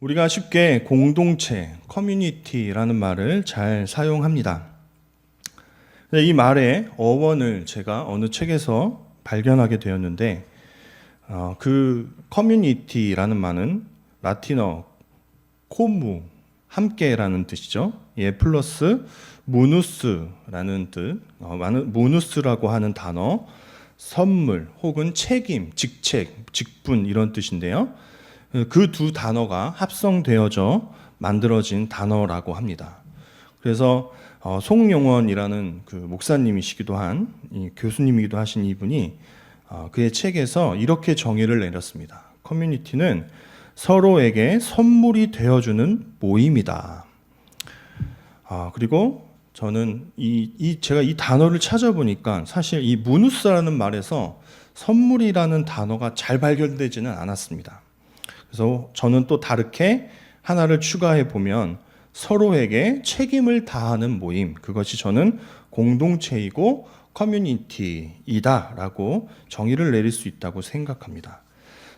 우리가 쉽게 공동체, 커뮤니티라는 말을 잘 사용합니다. 이 말의 어원을 제가 어느 책에서 발견하게 되었는데, 그 커뮤니티라는 말은 라틴어 코무, 함께라는 뜻이죠. 예, 플러스 무누스라는 뜻, 무누스라고 하는 단어, 선물 혹은 책임, 직책, 직분 이런 뜻인데요. 그 두 단어가 합성되어져 만들어진 단어라고 합니다. 그래서 송용원이라는 그 목사님이시기도 한 교수님이기도 하신 이분이 그의 책에서 이렇게 정의를 내렸습니다. 커뮤니티는 서로에게 선물이 되어주는 모임이다. 그리고 저는 제가 이 단어를 찾아보니까 사실 이 무누스라는 말에서 선물이라는 단어가 잘 발견되지는 않았습니다. 그래서 저는 또 다르게 하나를 추가해 보면 서로에게 책임을 다하는 모임, 그것이 저는 공동체이고 커뮤니티이다라고 정의를 내릴 수 있다고 생각합니다.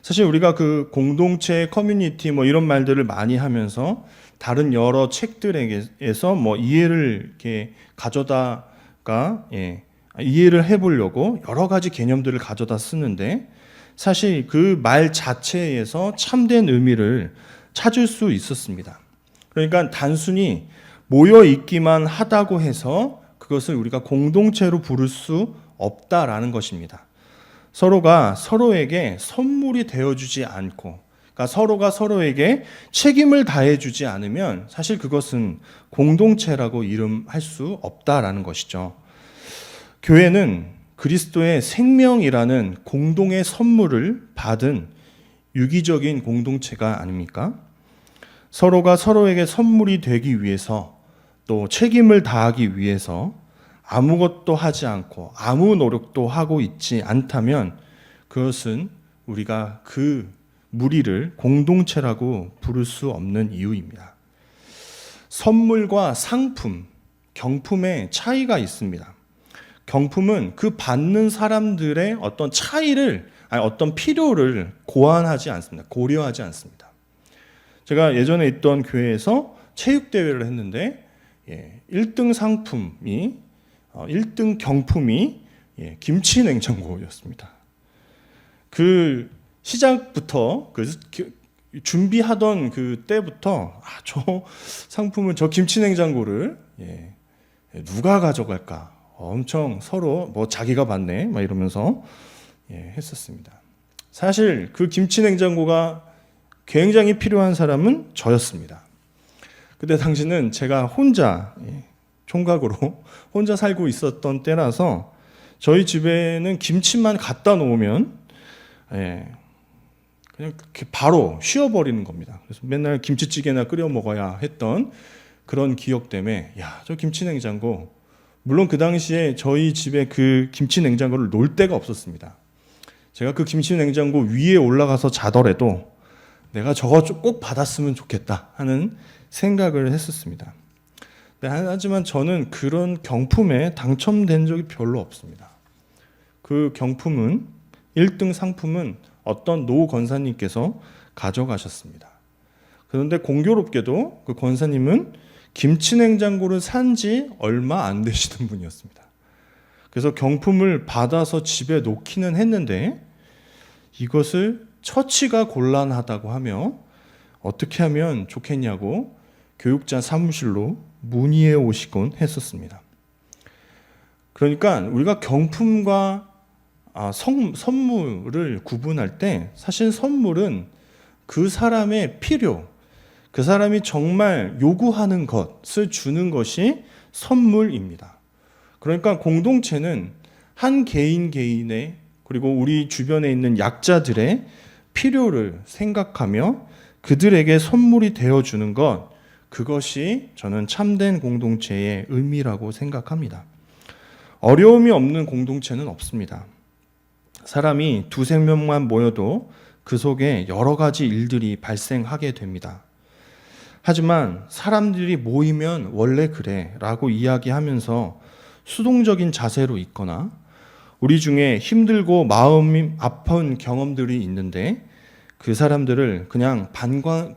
사실 우리가 그 공동체, 커뮤니티 뭐 이런 말들을 많이 하면서 다른 여러 책들에서 뭐 이해를 이렇게 가져다가 이해를 해보려고 여러 가지 개념들을 가져다 쓰는데 사실 그 말 자체에서 참된 의미를 찾을 수 있었습니다. 그러니까 단순히 모여 있기만 하다고 해서 그것을 우리가 공동체로 부를 수 없다라는 것입니다. 서로가 서로에게 선물이 되어주지 않고, 그러니까 서로가 서로에게 책임을 다해주지 않으면 사실 그것은 공동체라고 이름할 수 없다라는 것이죠. 교회는 그리스도의 생명이라는 공동의 선물을 받은 유기적인 공동체가 아닙니까? 서로가 서로에게 선물이 되기 위해서 또 책임을 다하기 위해서 아무것도 하지 않고 아무 노력도 하고 있지 않다면 그것은 우리가 그 무리를 공동체라고 부를 수 없는 이유입니다. 선물과 상품, 경품의 차이가 있습니다. 경품은 그 받는 사람들의 어떤 차이를, 어떤 필요를 고려하지 않습니다. 제가 예전에 있던 교회에서 체육대회를 했는데 1등 상품이, 1등 경품이 김치 냉장고였습니다. 그 시작부터 준비하던 그 때부터 저 상품을, 저 김치 냉장고를 누가 가져갈까? 엄청 서로 뭐 자기가 받네 막 이러면서 했었습니다. 사실 그 김치 냉장고가 굉장히 필요한 사람은 저였습니다. 그때 당시는 제가 혼자 총각으로 혼자 살고 있었던 때라서 저희 집에는 김치만 갖다 놓으면 그냥 이렇게 바로 쉬어버리는 겁니다. 그래서 맨날 김치찌개나 끓여 먹어야 했던 그런 기억 때문에 저 김치 냉장고, 물론 그 당시에 저희 집에 그 김치 냉장고를 놓을 데가 없었습니다. 제가 그 김치 냉장고 위에 올라가서 자더라도 내가 저거 꼭 받았으면 좋겠다 하는 생각을 했었습니다. 하지만 저는 그런 경품에 당첨된 적이 별로 없습니다. 그 경품은 1등 상품은 어떤 노 권사님께서 가져가셨습니다. 그런데 공교롭게도 그 권사님은 김치 냉장고를 산 지 얼마 안 되시는 분이었습니다. 그래서 경품을 받아서 집에 놓기는 했는데 이것을 처치가 곤란하다고 하며 어떻게 하면 좋겠냐고 교육자 사무실로 문의해 오시곤 했었습니다. 그러니까 우리가 경품과 선물을 구분할 때 사실 선물은 그 사람의 필요, 그 사람이 정말 요구하는 것을 주는 것이 선물입니다. 그러니까 공동체는 한 개인의 그리고 우리 주변에 있는 약자들의 필요를 생각하며 그들에게 선물이 되어주는 것, 그것이 저는 참된 공동체의 의미라고 생각합니다. 어려움이 없는 공동체는 없습니다. 사람이 두세 명만 모여도 그 속에 여러 가지 일들이 발생하게 됩니다. 하지만 사람들이 모이면 원래 그래 라고 이야기하면서 수동적인 자세로 있거나 우리 중에 힘들고 마음이 아픈 경험들이 있는데 그 사람들을 그냥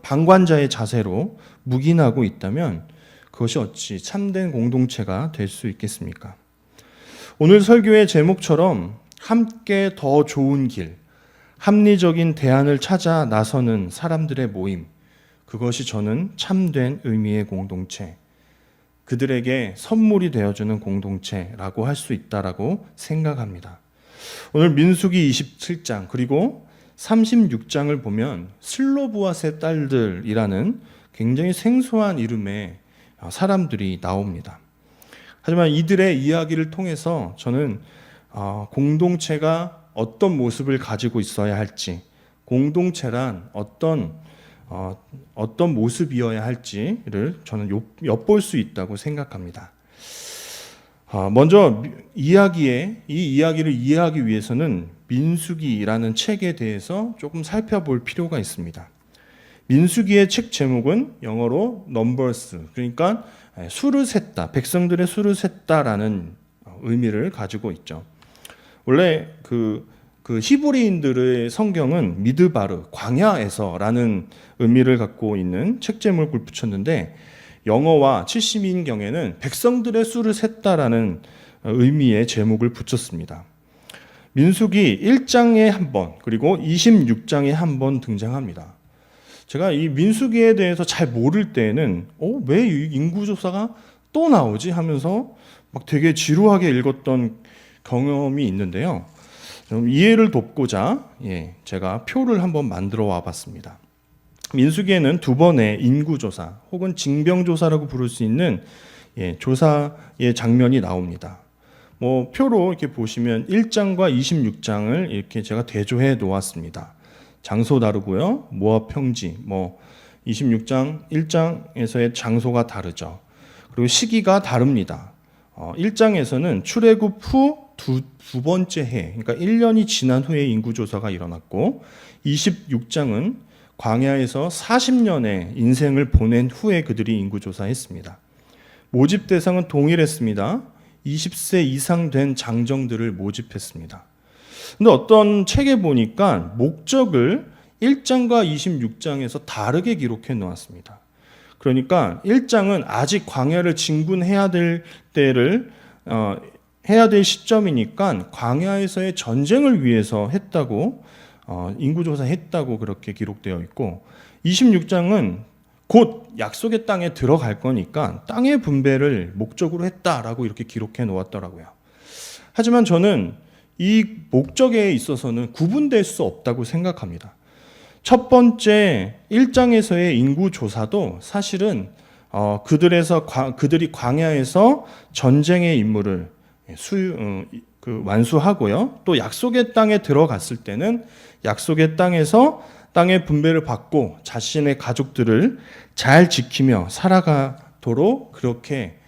방관자의 자세로 묵인하고 있다면 그것이 어찌 참된 공동체가 될 수 있겠습니까? 오늘 설교의 제목처럼 함께 더 좋은 길, 합리적인 대안을 찾아 나서는 사람들의 모임, 그것이 저는 참된 의미의 공동체, 그들에게 선물이 되어주는 공동체라고 할 수 있다라고 생각합니다. 오늘 민수기 27장 그리고 36장을 보면 슬로브앗의 딸들이라는 굉장히 생소한 이름의 사람들이 나옵니다. 하지만 이들의 이야기를 통해서 저는 공동체가 어떤 모습을 가지고 있어야 할지, 공동체란 어떤 모습이어야 할지를 저는 엿볼 수 있다고 생각합니다. 먼저 이 이야기를 이해하기 위해서는 민수기라는 책에 대해서 조금 살펴볼 필요가 있습니다. 민수기의 책 제목은 영어로 Numbers, 그러니까 수를 셌다, 백성들의 수를 셌다라는 의미를 가지고 있죠. 원래 그 히브리인들의 성경은 미드바르, 광야에서라는 의미를 갖고 있는 책 제목을 붙였는데 영어와 70인경에는 백성들의 수를 셌다라는 의미의 제목을 붙였습니다. 민수기 1장에 한 번, 그리고 26장에 한 번 등장합니다. 제가 이 민수기에 대해서 잘 모를 때에는 왜 이 인구조사가 또 나오지 하면서 막 되게 지루하게 읽었던 경험이 있는데요. 좀 이해를 돕고자 제가 표를 한번 만들어 와 봤습니다. 민수기에는 두 번의 인구조사 혹은 징병조사라고 부를 수 있는 조사의 장면이 나옵니다. 표로 이렇게 보시면 1장과 26장을 이렇게 제가 대조해 놓았습니다. 장소 다르고요. 모압 평지, 26장, 1장에서의 장소가 다르죠. 그리고 시기가 다릅니다. 1장에서는 출애굽 후 두 번째 해, 그러니까 1년이 지난 후에 인구조사가 일어났고 26장은 광야에서 40년의 인생을 보낸 후에 그들이 인구조사했습니다. 모집 대상은 동일했습니다. 20세 이상 된 장정들을 모집했습니다. 근데 어떤 책에 보니까 목적을 1장과 26장에서 다르게 기록해 놓았습니다. 그러니까 1장은 아직 광야를 진군해야 될 때를 해야 될 시점이니까 광야에서의 전쟁을 위해서 했다고 인구조사했다고 그렇게 기록되어 있고 26장은 곧 약속의 땅에 들어갈 거니까 땅의 분배를 목적으로 했다라고 이렇게 기록해 놓았더라고요. 하지만 저는 이 목적에 있어서는 구분될 수 없다고 생각합니다. 첫 번째 1장에서의 인구조사도 사실은 그들이 광야에서 전쟁의 임무를 완수하고요. 또 약속의 땅에 들어갔을 때는 약속의 땅에서 땅의 분배를 받고 자신의 가족들을 잘 지키며 살아가도록 그렇게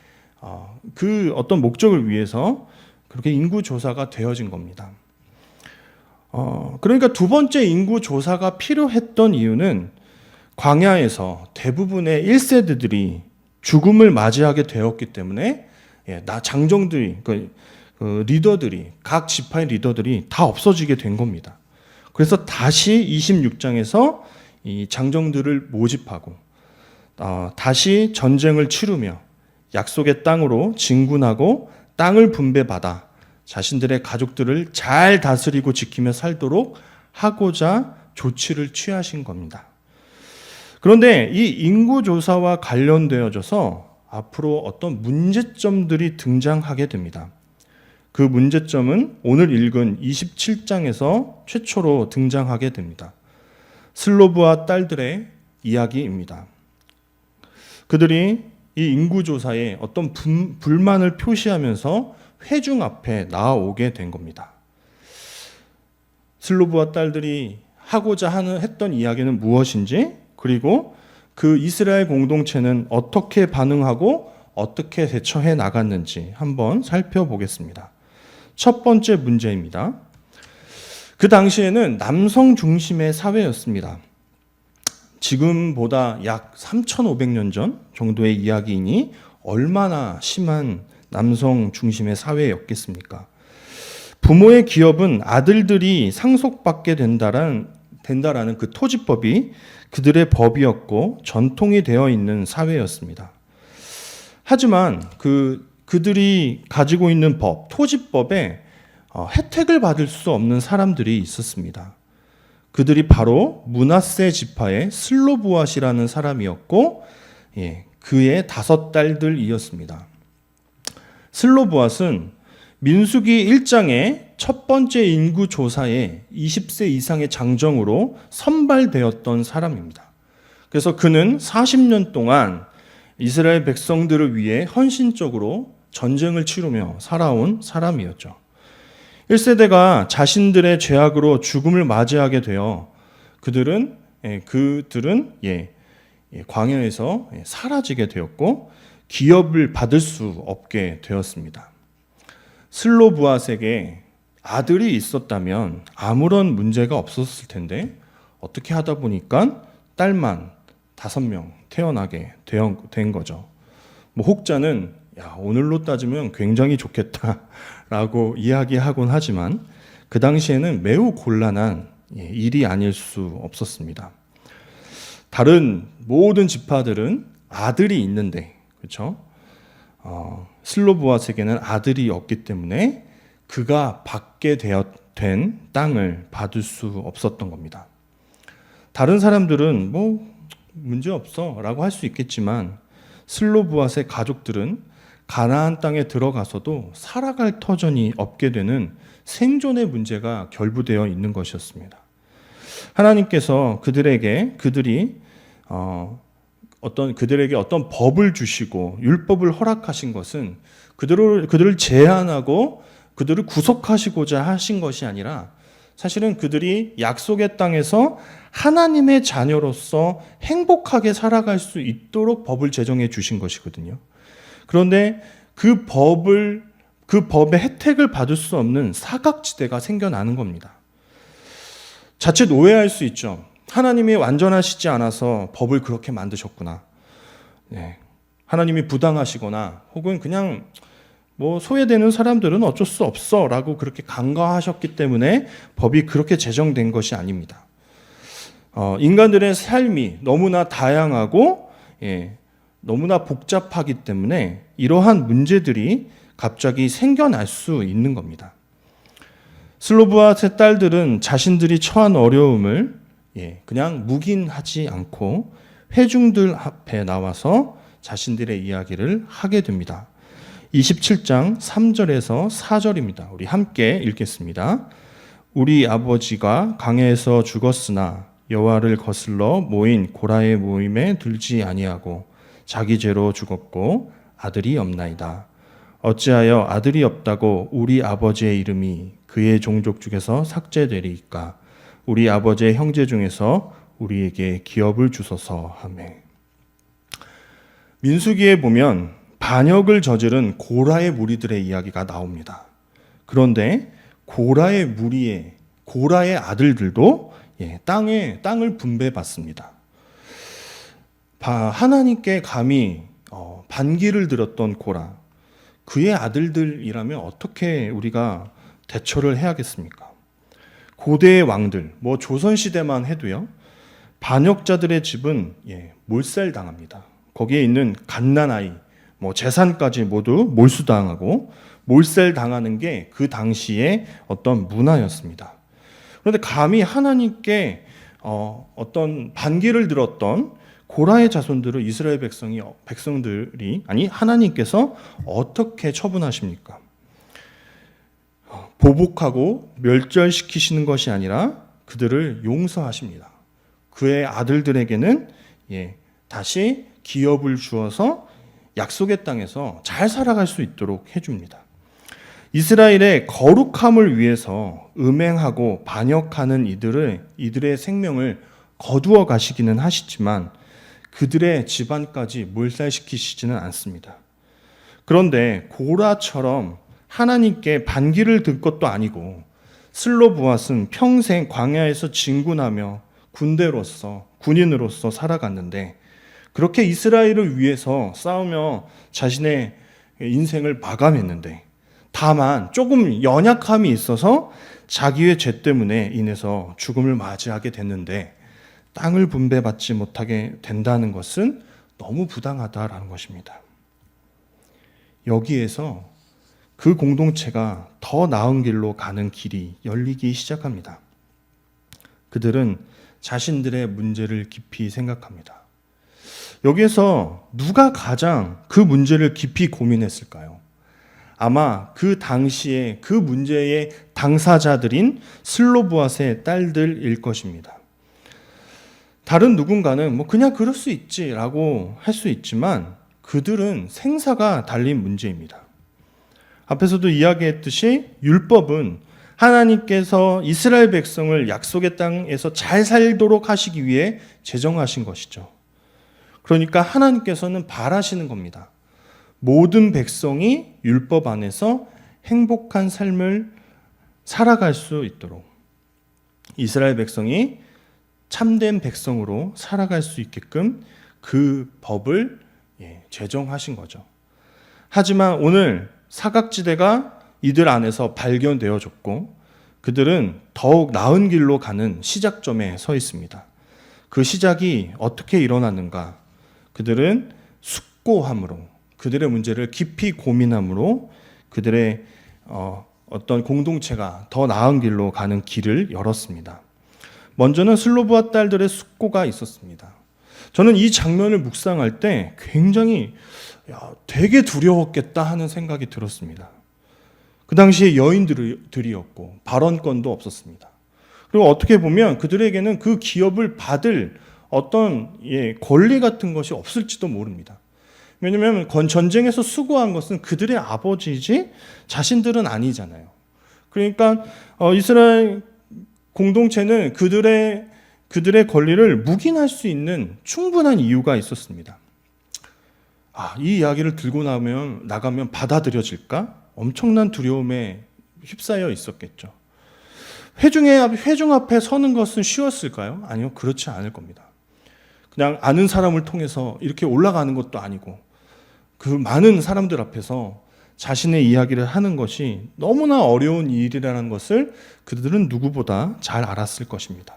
그 어떤 목적을 위해서 그렇게 인구조사가 되어진 겁니다. 그러니까 두 번째 인구조사가 필요했던 이유는 광야에서 대부분의 1세대들이 죽음을 맞이하게 되었기 때문에 장정들이, 리더들이, 각 지파의 리더들이 다 없어지게 된 겁니다. 그래서 다시 26장에서 이 장정들을 모집하고 다시 전쟁을 치르며 약속의 땅으로 진군하고 땅을 분배받아 자신들의 가족들을 잘 다스리고 지키며 살도록 하고자 조치를 취하신 겁니다. 그런데 이 인구조사와 관련되어져서 앞으로 어떤 문제점들이 등장하게 됩니다. 그 문제점은 오늘 읽은 27장에서 최초로 등장하게 됩니다. 슬로브와 딸들의 이야기입니다. 그들이 이 인구조사에 어떤 불만을 표시하면서 회중 앞에 나아오게 된 겁니다. 슬로브와 딸들이 하고자 했던 이야기는 무엇인지, 그리고 그 이스라엘 공동체는 어떻게 반응하고 어떻게 대처해 나갔는지 한번 살펴보겠습니다. 첫 번째 문제입니다. 그 당시에는 남성 중심의 사회였습니다. 지금보다 약 3,500년 전 정도의 이야기이니 얼마나 심한 남성 중심의 사회였겠습니까? 부모의 기업은 아들들이 상속받게 된다는 된다라는 그 토지법이 그들의 법이었고 전통이 되어 있는 사회였습니다. 하지만 그들이 가지고 있는 법, 토지법에 혜택을 받을 수 없는 사람들이 있었습니다. 그들이 바로 므낫세 지파의 슬로브앗이라는 사람이었고, 그의 5 딸들이었습니다. 슬로브앗은 민수기 1장의 첫 번째 인구 조사에 20세 이상의 장정으로 선발되었던 사람입니다. 그래서 그는 40년 동안 이스라엘 백성들을 위해 헌신적으로 전쟁을 치르며 살아온 사람이었죠. 1세대가 자신들의 죄악으로 죽음을 맞이하게 되어 그들은 광야에서 사라지게 되었고 기업을 받을 수 없게 되었습니다. 슬로브앗에게 아들이 있었다면 아무런 문제가 없었을 텐데 어떻게 하다 보니까 딸만 5명 태어나게 된 거죠. 혹자는 오늘로 따지면 굉장히 좋겠다라고 이야기하곤 하지만 그 당시에는 매우 곤란한 일이 아닐 수 없었습니다. 다른 모든 지파들은 아들이 있는데, 그렇죠? 슬로브앗에게는 아들이 없기 때문에 그가 받게 된 땅을 받을 수 없었던 겁니다. 다른 사람들은 문제 없어라고 할 수 있겠지만 슬로브앗의 가족들은 가나안 땅에 들어가서도 살아갈 터전이 없게 되는 생존의 문제가 결부되어 있는 것이었습니다. 하나님께서 그들에게 어떤 법을 주시고 율법을 허락하신 것은 그들을 제한하고 그들을 구속하시고자 하신 것이 아니라 사실은 그들이 약속의 땅에서 하나님의 자녀로서 행복하게 살아갈 수 있도록 법을 제정해 주신 것이거든요. 그런데 그 법의 혜택을 받을 수 없는 사각지대가 생겨나는 겁니다. 자칫 오해할 수 있죠. 하나님이 완전하시지 않아서 법을 그렇게 만드셨구나. 하나님이 부당하시거나 혹은 그냥 소외되는 사람들은 어쩔 수 없어 라고 그렇게 간과하셨기 때문에 법이 그렇게 제정된 것이 아닙니다. 인간들의 삶이 너무나 다양하고 너무나 복잡하기 때문에 이러한 문제들이 갑자기 생겨날 수 있는 겁니다. 슬로브앗의 딸들은 자신들이 처한 어려움을 그냥 묵인하지 않고 회중들 앞에 나와서 자신들의 이야기를 하게 됩니다. 27장 3절에서 4절입니다. 우리 함께 읽겠습니다. 우리 아버지가 광야에서 죽었으나 여호와를 거슬러 모인 고라의 모임에 들지 아니하고 자기 죄로 죽었고 아들이 없나이다. 어찌하여 아들이 없다고 우리 아버지의 이름이 그의 종족 중에서 삭제되리이까? 우리 아버지의 형제 중에서 우리에게 기업을 주소서 하매. 민수기에 보면 반역을 저지른 고라의 무리들의 이야기가 나옵니다. 그런데 고라의 아들들도 땅을 분배받습니다. 하나님께 감히 반기를 들었던 고라, 그의 아들들이라면 어떻게 우리가 대처를 해야겠습니까? 고대의 왕들, 조선시대만 해도요, 반역자들의 집은 몰살당합니다. 거기에 있는 갓난아이, 재산까지 모두 몰수당하고 몰살당하는 게 그 당시의 어떤 문화였습니다. 그런데 감히 하나님께 어떤 반기를 들었던 고라의 자손들을 이스라엘 백성들이 하나님께서 어떻게 처분하십니까? 보복하고 멸절시키시는 것이 아니라 그들을 용서하십니다. 그의 아들들에게는 다시 기업을 주어서 약속의 땅에서 잘 살아갈 수 있도록 해줍니다. 이스라엘의 거룩함을 위해서 음행하고 반역하는 이들의 생명을 거두어 가시기는 하시지만 그들의 집안까지 몰살시키시지는 않습니다. 그런데 고라처럼 하나님께 반기를 든 것도 아니고 슬로브앗은 평생 광야에서 진군하며 군인으로서 살아갔는데 그렇게 이스라엘을 위해서 싸우며 자신의 인생을 마감했는데 다만 조금 연약함이 있어서 자기의 죄 때문에 인해서 죽음을 맞이하게 됐는데 땅을 분배받지 못하게 된다는 것은 너무 부당하다라는 것입니다. 여기에서 그 공동체가 더 나은 길로 가는 길이 열리기 시작합니다. 그들은 자신들의 문제를 깊이 생각합니다. 여기에서 누가 가장 그 문제를 깊이 고민했을까요? 아마 그 당시에 그 문제의 당사자들인 슬로브앗의 딸들일 것입니다. 다른 누군가는 그냥 그럴 수 있지라고 할 수 있지만 그들은 생사가 달린 문제입니다. 앞에서도 이야기했듯이 율법은 하나님께서 이스라엘 백성을 약속의 땅에서 잘 살도록 하시기 위해 제정하신 것이죠. 그러니까 하나님께서는 바라시는 겁니다. 모든 백성이 율법 안에서 행복한 삶을 살아갈 수 있도록 이스라엘 백성이 참된 백성으로 살아갈 수 있게끔 그 법을 제정하신 거죠. 하지만 오늘 사각지대가 이들 안에서 발견되어졌고 그들은 더욱 나은 길로 가는 시작점에 서 있습니다. 그 시작이 어떻게 일어났는가? 그들은 숙고함으로 그들의 문제를 깊이 고민함으로 그들의 어떤 공동체가 더 나은 길로 가는 길을 열었습니다. 먼저는 슬로브앗 딸들의 숙고가 있었습니다. 저는 이 장면을 묵상할 때 굉장히 되게 두려웠겠다 하는 생각이 들었습니다. 그 당시에 여인들이었고 발언권도 없었습니다. 그리고 어떻게 보면 그들에게는 그 기업을 받을 어떤 권리 같은 것이 없을지도 모릅니다. 왜냐하면 전쟁에서 수고한 것은 그들의 아버지이지 자신들은 아니잖아요. 그러니까 이스라엘 공동체는 그들의 권리를 묵인할 수 있는 충분한 이유가 있었습니다. 이 이야기를 들고 나가면 받아들여질까? 엄청난 두려움에 휩싸여 있었겠죠. 회중 앞에 서는 것은 쉬웠을까요? 아니요, 그렇지 않을 겁니다. 그냥 아는 사람을 통해서 이렇게 올라가는 것도 아니고 그 많은 사람들 앞에서 자신의 이야기를 하는 것이 너무나 어려운 일이라는 것을 그들은 누구보다 잘 알았을 것입니다.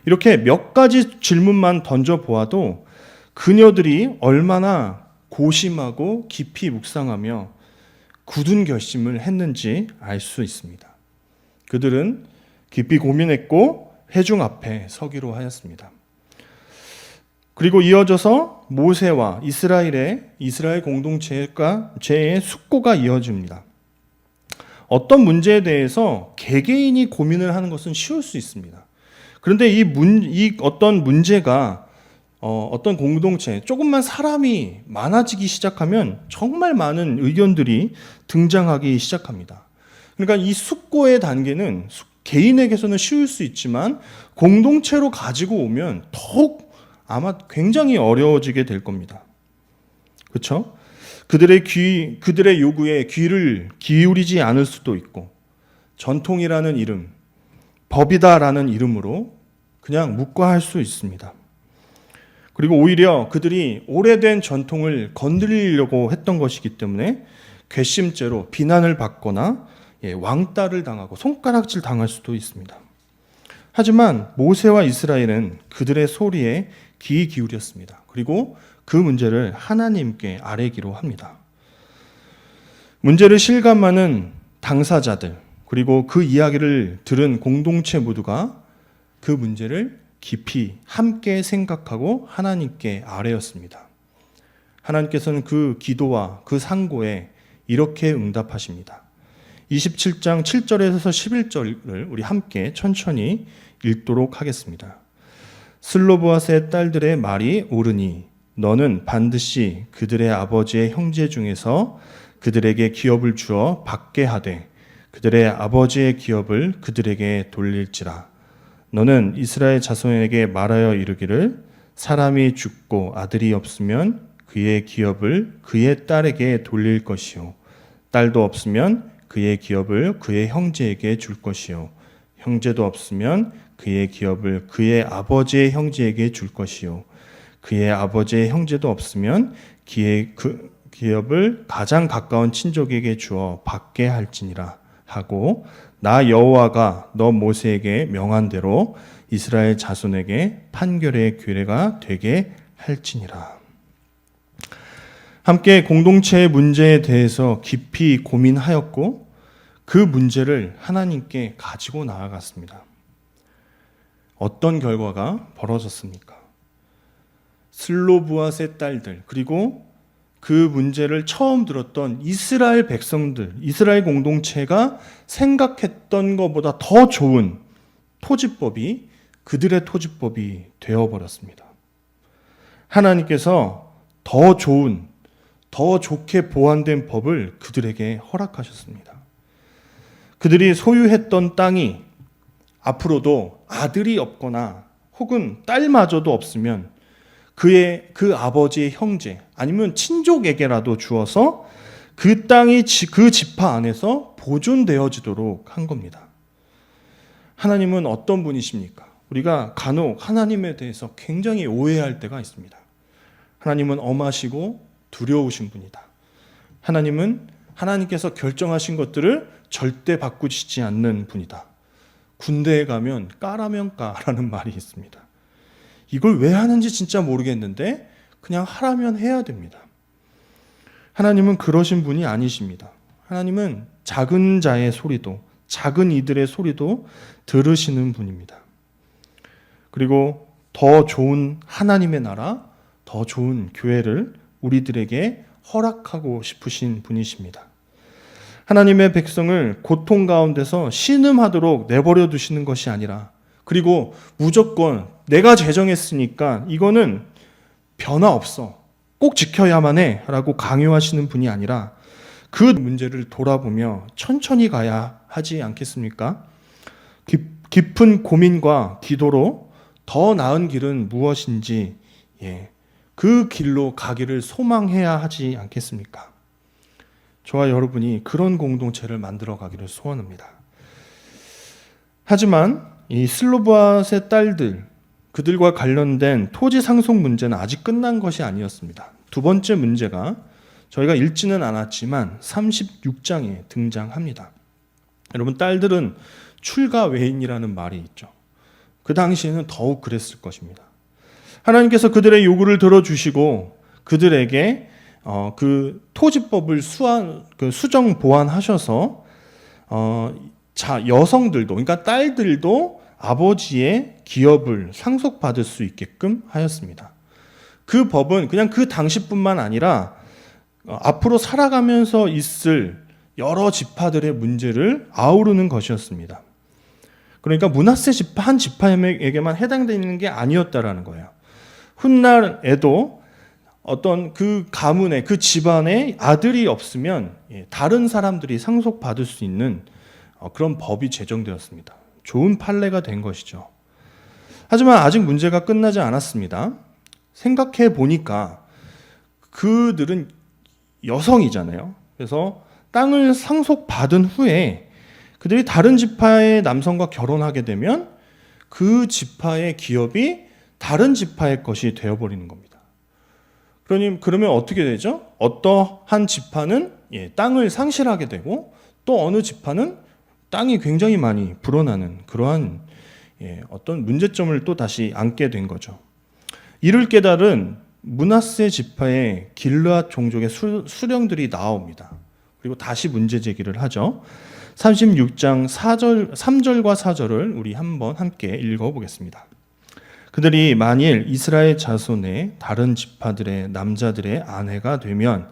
이렇게 몇 가지 질문만 던져보아도 그녀들이 얼마나 고심하고 깊이 묵상하며 굳은 결심을 했는지 알 수 있습니다. 그들은 깊이 고민했고 회중 앞에 서기로 하였습니다. 그리고 이어져서 모세와 이스라엘 공동체의 숙고가 이어집니다. 어떤 문제에 대해서 개개인이 고민을 하는 것은 쉬울 수 있습니다. 그런데 이 어떤 문제가 어떤 공동체, 조금만 사람이 많아지기 시작하면 정말 많은 의견들이 등장하기 시작합니다. 그러니까 이 숙고의 단계는 개인에게서는 쉬울 수 있지만 공동체로 가지고 오면 더욱 아마 굉장히 어려워지게 될 겁니다. 그렇죠? 그들의 요구에 귀를 기울이지 않을 수도 있고 전통이라는 이름, 법이다라는 이름으로 그냥 묵과할 수 있습니다. 그리고 오히려 그들이 오래된 전통을 건드리려고 했던 것이기 때문에 괘씸죄로 비난을 받거나 왕따를 당하고 손가락질 당할 수도 있습니다. 하지만 모세와 이스라엘은 그들의 소리에 귀 기울였습니다. 그리고 그 문제를 하나님께 아뢰기로 합니다. 문제를 실감하는 당사자들 그리고 그 이야기를 들은 공동체 모두가 그 문제를 깊이 함께 생각하고 하나님께 아뢰었습니다. 하나님께서는 그 기도와 그 상고에 이렇게 응답하십니다. 27장 7절에서 11절을 우리 함께 천천히 읽도록 하겠습니다. 슬로브앗의 딸들의 말이 옳으니 너는 반드시 그들의 아버지의 형제 중에서 그들에게 기업을 주어 받게 하되 그들의 아버지의 기업을 그들에게 돌릴지라. 너는 이스라엘 자손에게 말하여 이르기를 사람이 죽고 아들이 없으면 그의 기업을 그의 딸에게 돌릴 것이요 딸도 없으면 그의 기업을 그의 형제에게 줄 것이요 형제도 없으면 그의 기업을 그의 아버지의 형제에게 줄 것이요 그의 아버지의 형제도 없으면 그 기업을 가장 가까운 친족에게 주어 받게 할지니라 하고 나 여호와가 너 모세에게 명한 대로 이스라엘 자손에게 판결의 규례가 되게 할지니라. 함께 공동체의 문제에 대해서 깊이 고민하였고 그 문제를 하나님께 가지고 나아갔습니다. 어떤 결과가 벌어졌습니까? 슬로브앗의 딸들, 그리고 그 문제를 처음 들었던 이스라엘 백성들, 이스라엘 공동체가 생각했던 것보다 더 좋은 토지법이 그들의 토지법이 되어버렸습니다. 하나님께서 더 좋은, 더 좋게 보완된 법을 그들에게 허락하셨습니다. 그들이 소유했던 땅이 앞으로도 아들이 없거나 혹은 딸마저도 없으면 그 아버지의 형제 아니면 친족에게라도 주어서 그 땅이 그 지파 안에서 보존되어지도록 한 겁니다. 하나님은 어떤 분이십니까? 우리가 간혹 하나님에 대해서 굉장히 오해할 때가 있습니다. 하나님은 엄하시고 두려우신 분이다. 하나님께서 결정하신 것들을 절대 바꾸시지 않는 분이다. 군대에 가면 까라면 까라는 말이 있습니다. 이걸 왜 하는지 진짜 모르겠는데 그냥 하라면 해야 됩니다. 하나님은 그러신 분이 아니십니다. 하나님은 작은 자의 소리도, 작은 이들의 소리도 들으시는 분입니다. 그리고 더 좋은 하나님의 나라, 더 좋은 교회를 우리들에게 허락하고 싶으신 분이십니다. 하나님의 백성을 고통 가운데서 신음하도록 내버려 두시는 것이 아니라, 그리고 무조건 내가 제정했으니까 이거는 변화 없어, 꼭 지켜야만 해 라고 강요하시는 분이 아니라 그 문제를 돌아보며 천천히 가야 하지 않겠습니까? 깊은 고민과 기도로 더 나은 길은 무엇인지 그 길로 가기를 소망해야 하지 않겠습니까? 저와 여러분이 그런 공동체를 만들어 가기를 소원합니다. 하지만 이 슬로브앗의 딸들, 그들과 관련된 토지 상속 문제는 아직 끝난 것이 아니었습니다. 두 번째 문제가 저희가 읽지는 않았지만 36장에 등장합니다. 여러분, 딸들은 출가 외인이라는 말이 있죠. 그 당시에는 더욱 그랬을 것입니다. 하나님께서 그들의 요구를 들어주시고 그들에게 그 토지법을 수정 보완하셔서 여성들도, 그러니까 딸들도 아버지의 기업을 상속받을 수 있게끔 하였습니다. 그 법은 그냥 그 당시뿐만 아니라 앞으로 살아가면서 있을 여러 지파들의 문제를 아우르는 것이었습니다. 그러니까 므낫세 지파 한 지파에게만 해당되는 게 아니었다라는 거예요. 훗날에도 어떤 그 가문에, 그 집안에 아들이 없으면 다른 사람들이 상속받을 수 있는 그런 법이 제정되었습니다. 좋은 판례가 된 것이죠. 하지만 아직 문제가 끝나지 않았습니다. 생각해 보니까 그들은 여성이잖아요. 그래서 땅을 상속받은 후에 그들이 다른 지파의 남성과 결혼하게 되면 그 지파의 기업이 다른 지파의 것이 되어버리는 겁니다. 그러면 어떻게 되죠? 어떠한 지파는 땅을 상실하게 되고 또 어느 지파는 땅이 굉장히 많이 불어나는 그러한 어떤 문제점을 또 다시 안게 된 거죠. 이를 깨달은 므낫세 지파의 길르앗 종족의 수령들이 나옵니다. 그리고 다시 문제 제기를 하죠. 36장 3절과 4절을 우리 한번 함께 읽어보겠습니다. 그들이 만일 이스라엘 자손의 다른 지파들의 남자들의 아내가 되면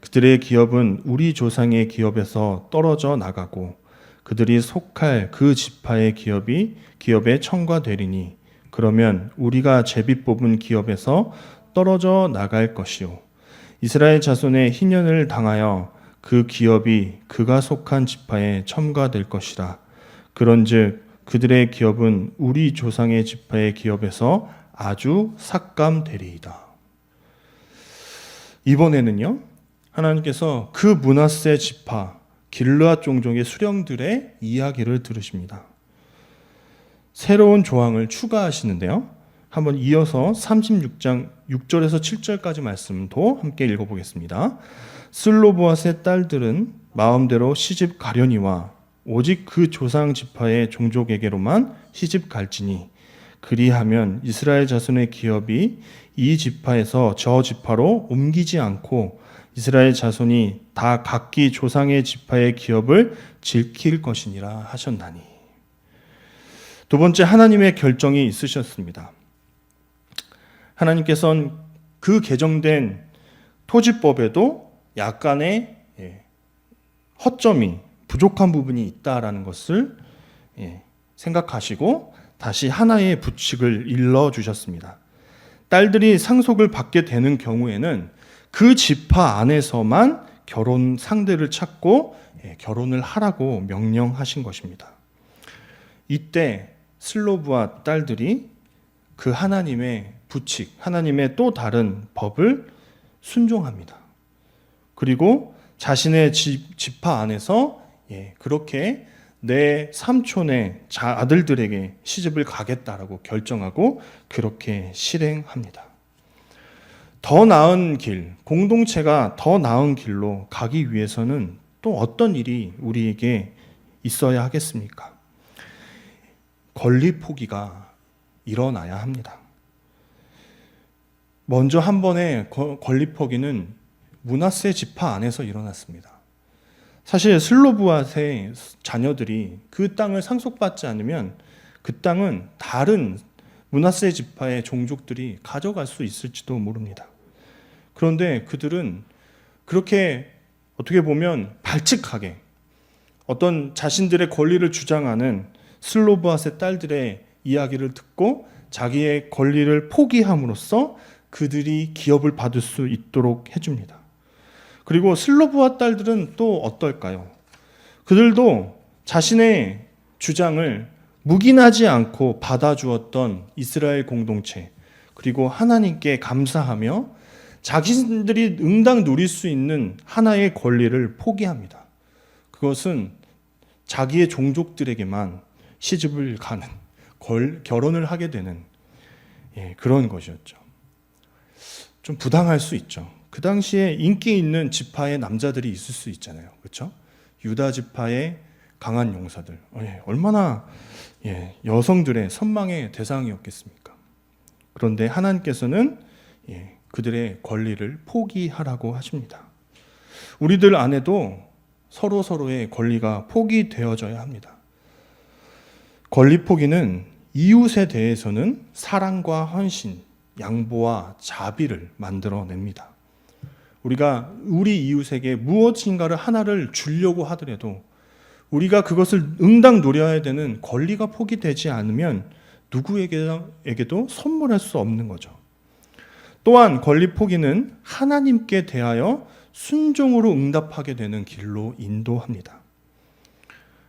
그들의 기업은 우리 조상의 기업에서 떨어져 나가고 그들이 속할 그 지파의 기업에 첨가되리니 그러면 우리가 제비 뽑은 기업에서 떨어져 나갈 것이요 이스라엘 자손의 희년을 당하여 그 기업이 그가 속한 지파에 첨가될 것이라. 그런즉 그들의 기업은 우리 조상의 지파의 기업에서 아주 삭감되리이다. 이번에는요, 하나님께서 그 므낫세 지파 길르앗 종족의 수령들의 이야기를 들으십니다. 새로운 조항을 추가하시는데요. 한번 이어서 36장 6절에서 7절까지 말씀도 함께 읽어보겠습니다. 슬로브앗의 딸들은 마음대로 시집 가려니와 오직 그 조상 지파의 종족에게로만 시집 갈지니 그리하면 이스라엘 자손의 기업이 이 지파에서 저 지파로 옮기지 않고 이스라엘 자손이 다 각기 조상의 지파의 기업을 지킬 것이니라 하셨나니. 두 번째, 하나님의 결정이 있으셨습니다. 하나님께서는 그 개정된 토지법에도 약간의 허점이, 부족한 부분이 있다라는 것을 생각하시고 다시 하나의 규칙을 일러주셨습니다. 딸들이 상속을 받게 되는 경우에는 그 지파 안에서만 결혼 상대를 찾고 결혼을 하라고 명령하신 것입니다. 이때 슬로브와 딸들이 그 하나님의 규칙, 하나님의 또 다른 법을 순종합니다. 그리고 자신의 지파 안에서 그렇게 내 삼촌의 아들들에게 시집을 가겠다라고 결정하고 그렇게 실행합니다. 더 나은 길, 공동체가 더 나은 길로 가기 위해서는 또 어떤 일이 우리에게 있어야 하겠습니까? 권리 포기가 일어나야 합니다. 먼저 한 번의 권리 포기는 므낫세 지파 안에서 일어났습니다. 사실 슬로브앗의 자녀들이 그 땅을 상속받지 않으면 그 땅은 다른 므낫세 지파의 종족들이 가져갈 수 있을지도 모릅니다. 그런데 그들은 그렇게 어떻게 보면 발칙하게 어떤 자신들의 권리를 주장하는 슬로브앗의 딸들의 이야기를 듣고 자기의 권리를 포기함으로써 그들이 기업을 받을 수 있도록 해줍니다. 그리고 슬로브앗 딸들은 또 어떨까요? 그들도 자신의 주장을 묵인하지 않고 받아주었던 이스라엘 공동체, 그리고 하나님께 감사하며 자신들이 응당 누릴 수 있는 하나의 권리를 포기합니다. 그것은 자기의 종족들에게만 시집을 가는, 결혼을 하게 되는 그런 것이었죠. 좀 부당할 수 있죠. 그 당시에 인기 있는 지파의 남자들이 있을 수 있잖아요. 그렇죠? 유다 지파의 강한 용사들. 얼마나 여성들의 선망의 대상이었겠습니까? 그런데 하나님께서는 그들의 권리를 포기하라고 하십니다. 우리들 안에도 서로의 권리가 포기되어져야 합니다. 권리 포기는 이웃에 대해서는 사랑과 헌신, 양보와 자비를 만들어냅니다. 우리가 우리 이웃에게 무엇인가를 하나를 주려고 하더라도 우리가 그것을 응당 누려야 되는 권리가 포기되지 않으면 누구에게도 선물할 수 없는 거죠. 또한 권리 포기는 하나님께 대하여 순종으로 응답하게 되는 길로 인도합니다.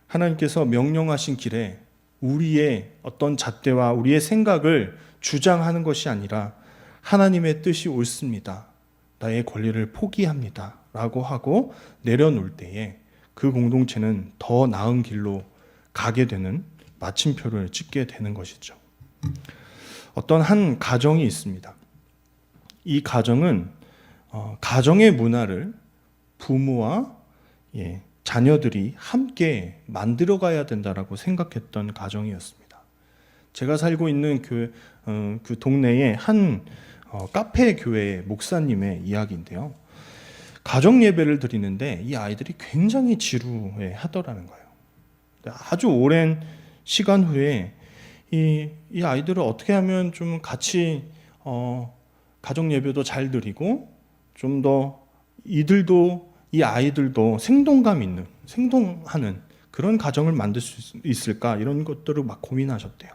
하나님께서 명령하신 길에 우리의 어떤 잣대와 우리의 생각을 주장하는 것이 아니라 하나님의 뜻이 옳습니다. 나의 권리를 포기합니다. 라고 하고 내려놓을 때에 그 공동체는 더 나은 길로 가게 되는 마침표를 찍게 되는 것이죠. 어떤 한 가정이 있습니다. 이 가정은 가정의 문화를 부모와 자녀들이 함께 만들어가야 된다라고 생각했던 가정이었습니다. 제가 살고 있는 그 동네에 한 카페 교회 목사님의 이야기인데요. 가정 예배를 드리는데 이 아이들이 굉장히 지루해 하더라는 거예요. 아주 오랜 시간 후에 이 아이들을 어떻게 하면 좀 같이 가정 예배도 잘 드리고 좀 더 이 아이들도 생동하는 그런 가정을 만들 수 있을까, 이런 것들을 막 고민하셨대요.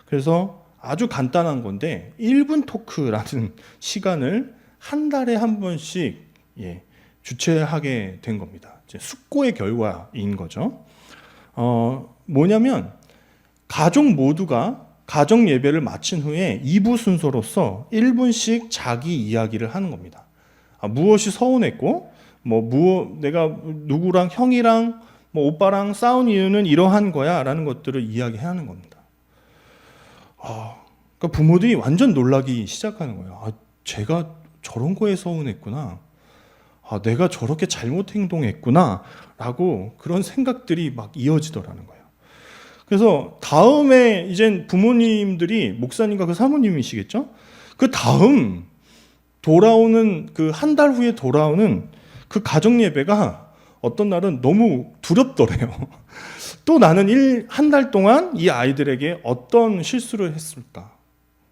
그래서 아주 간단한 건데 1분 토크라는 시간을 한 달에 한 번씩 주최하게 된 겁니다. 이제 숙고의 결과인 거죠. 뭐냐면 가족 모두가 가정 예배를 마친 후에 2부 순서로서 1분씩 자기 이야기를 하는 겁니다. 무엇이 서운했고, 내가 누구랑, 형이랑, 오빠랑 싸운 이유는 이러한 거야 라는 것들을 이야기하는 겁니다. 그러니까 부모들이 완전 놀라기 시작하는 거예요. 제가 저런 거에 서운했구나. 내가 저렇게 잘못 행동했구나 라고 그런 생각들이 막 이어지더라는 거예요. 그래서 다음에 이젠 부모님들이 목사님과 그 사모님이시겠죠? 그 다음 돌아오는 그 한 달 후에 돌아오는 그 가정 예배가 어떤 날은 너무 두렵더래요. 또 나는 한 달 동안 이 아이들에게 어떤 실수를 했을까?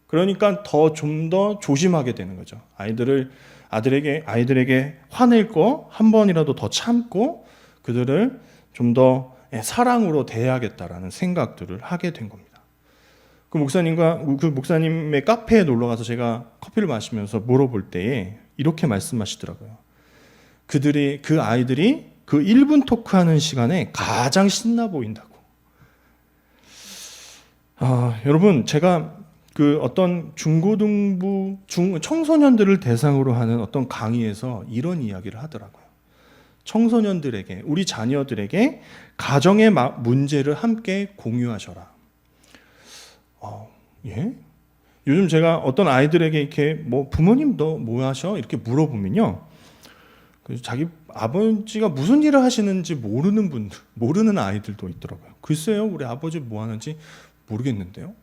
그러니까 좀 더 조심하게 되는 거죠. 아이들에게 화낼 거 한 번이라도 더 참고 그들을 좀 더 사랑으로 대해야겠다라는 생각들을 하게 된 겁니다. 그 목사님의 카페에 놀러 가서 제가 커피를 마시면서 물어볼 때에 이렇게 말씀하시더라고요. 그 아이들이 그 1분 토크하는 시간에 가장 신나 보인다고. 여러분, 제가 그 어떤 중고등부, 청소년들을 대상으로 하는 어떤 강의에서 이런 이야기를 하더라고요. 청소년들에게, 우리 자녀들에게 가정의 문제를 함께 공유하셔라. 예? 요즘 제가 어떤 아이들에게 이렇게 부모님 너 뭐 하셔? 이렇게 물어보면요. 자기 아버지가 무슨 일을 하시는지 모르는 아이들도 있더라고요. 글쎄요, 우리 아버지 뭐 하는지 모르겠는데요.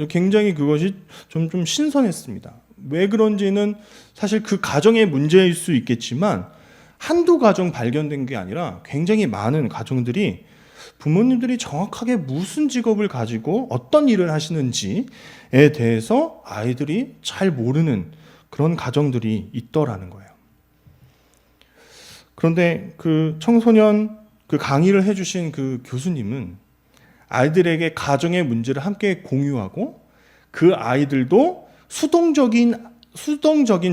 굉장히 그것이 좀 신선했습니다. 왜 그런지는 사실 그 가정의 문제일 수 있겠지만 한두 가정 발견된 게 아니라 굉장히 많은 가정들이 부모님들이 정확하게 무슨 직업을 가지고 어떤 일을 하시는지에 대해서 아이들이 잘 모르는 그런 가정들이 있더라는 거예요. 그런데 그 청소년 그 강의를 해주신 그 교수님은 아이들에게 가정의 문제를 함께 공유하고 그 아이들도 수동적인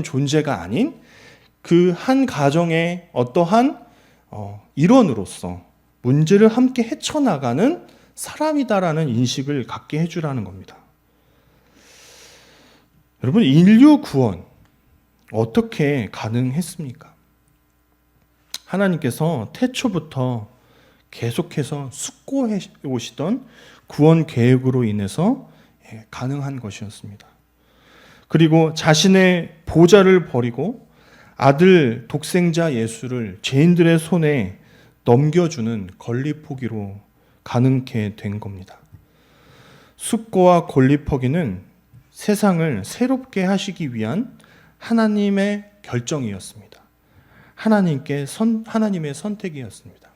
존재가 아닌 그 한 가정의 어떠한 일원으로서 문제를 함께 헤쳐나가는 사람이다라는 인식을 갖게 해주라는 겁니다. 여러분, 인류 구원 어떻게 가능했습니까? 하나님께서 태초부터 계속해서 숙고해 오시던 구원 계획으로 인해서 가능한 것이었습니다. 그리고 자신의 보좌를 버리고 아들 독생자 예수를 죄인들의 손에 넘겨주는 권리포기로 가능케 된 겁니다. 숙고와 권리포기는 세상을 새롭게 하시기 위한 하나님의 결정이었습니다. 하나님의 선택이었습니다.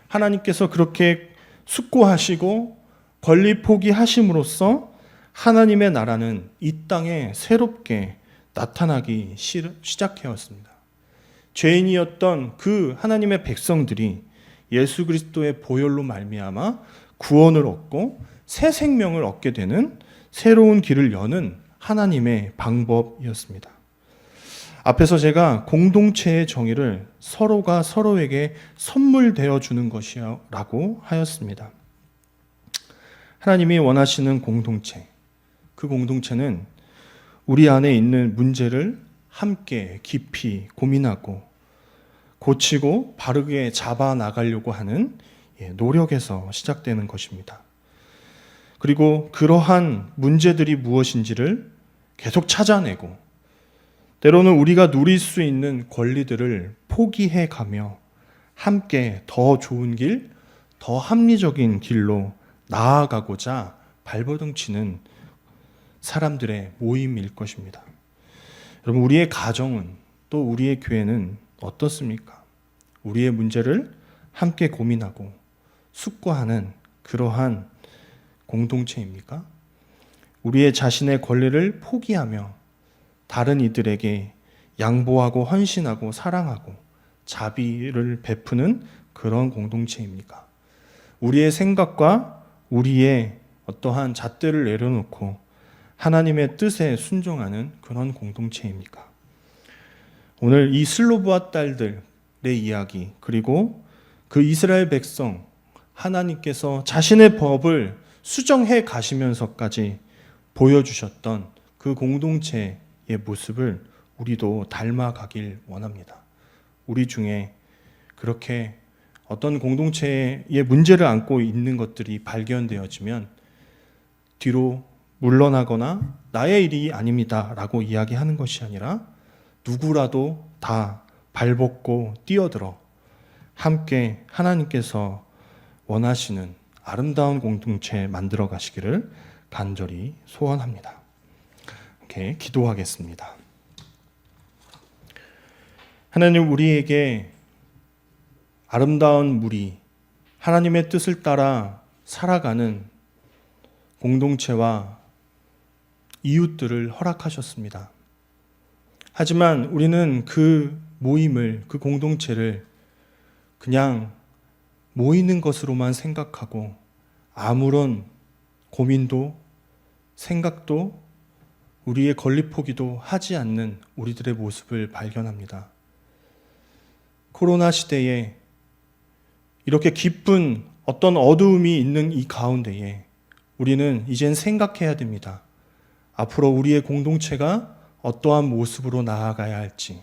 하나님께서 그렇게 숙고하시고 권리 포기하심으로써 하나님의 나라는 이 땅에 새롭게 나타나기 시작해왔습니다. 죄인이었던 그 하나님의 백성들이 예수 그리스도의 보혈로 말미암아 구원을 얻고 새 생명을 얻게 되는 새로운 길을 여는 하나님의 방법이었습니다. 앞에서 제가 공동체의 정의를 서로가 서로에게 선물되어 주는 것이라고 하였습니다. 하나님이 원하시는 공동체, 그 공동체는 우리 안에 있는 문제를 함께 깊이 고민하고 고치고 바르게 잡아 나가려고 하는 노력에서 시작되는 것입니다. 그리고 그러한 문제들이 무엇인지를 계속 찾아내고 때로는 우리가 누릴 수 있는 권리들을 포기해 가며 함께 더 좋은 길, 더 합리적인 길로 나아가고자 발버둥 치는 사람들의 모임일 것입니다. 여러분, 우리의 가정은 또 우리의 교회는 어떻습니까? 우리의 문제를 함께 고민하고 숙고하는 그러한 공동체입니까? 우리의 자신의 권리를 포기하며 다른 이들에게 양보하고 헌신하고 사랑하고 자비를 베푸는 그런 공동체입니까? 우리의 생각과 우리의 어떠한 잣대를 내려놓고 하나님의 뜻에 순종하는 그런 공동체입니까? 오늘 이 슬로브와 딸들의 이야기, 그리고 그 이스라엘 백성, 하나님께서 자신의 법을 수정해 가시면서까지 보여주셨던 그 공동체의 모습을 우리도 닮아가길 원합니다. 우리 중에 그렇게 어떤 공동체의 문제를 안고 있는 것들이 발견되어지면 뒤로 물러나거나 나의 일이 아닙니다 라고 이야기하는 것이 아니라 누구라도 다 발벗고 뛰어들어 함께 하나님께서 원하시는 아름다운 공동체 만들어 가시기를 간절히 소원합니다. 이렇게 기도하겠습니다. 하나님, 우리에게 아름다운 무리, 하나님의 뜻을 따라 살아가는 공동체와 이웃들을 허락하셨습니다. 하지만 우리는 그 모임을, 그 공동체를 그냥 모이는 것으로만 생각하고 아무런 고민도 생각도 우리의 건립포기도 하지 않는 우리들의 모습을 발견합니다. 코로나 시대에 이렇게 깊은 어떤 어두움이 있는 이 가운데에 우리는 이젠 생각해야 됩니다. 앞으로 우리의 공동체가 어떠한 모습으로 나아가야 할지.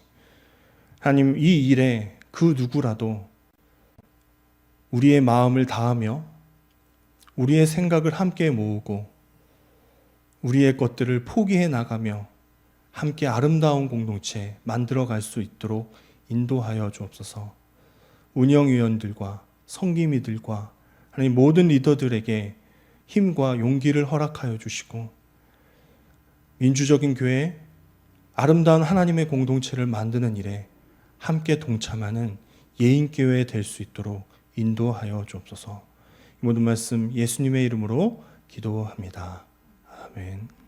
하나님, 이 일에 그 누구라도 우리의 마음을 다하며 우리의 생각을 함께 모으고 우리의 것들을 포기해 나가며 함께 아름다운 공동체 만들어갈 수 있도록 인도하여 주옵소서. 운영위원들과 성김이들과 하나님 모든 리더들에게 힘과 용기를 허락하여 주시고 민주적인 교회, 아름다운 하나님의 공동체를 만드는 일에 함께 동참하는 예인교회 될 수 있도록 인도하여 주옵소서. 이 모든 말씀 예수님의 이름으로 기도합니다. 아멘.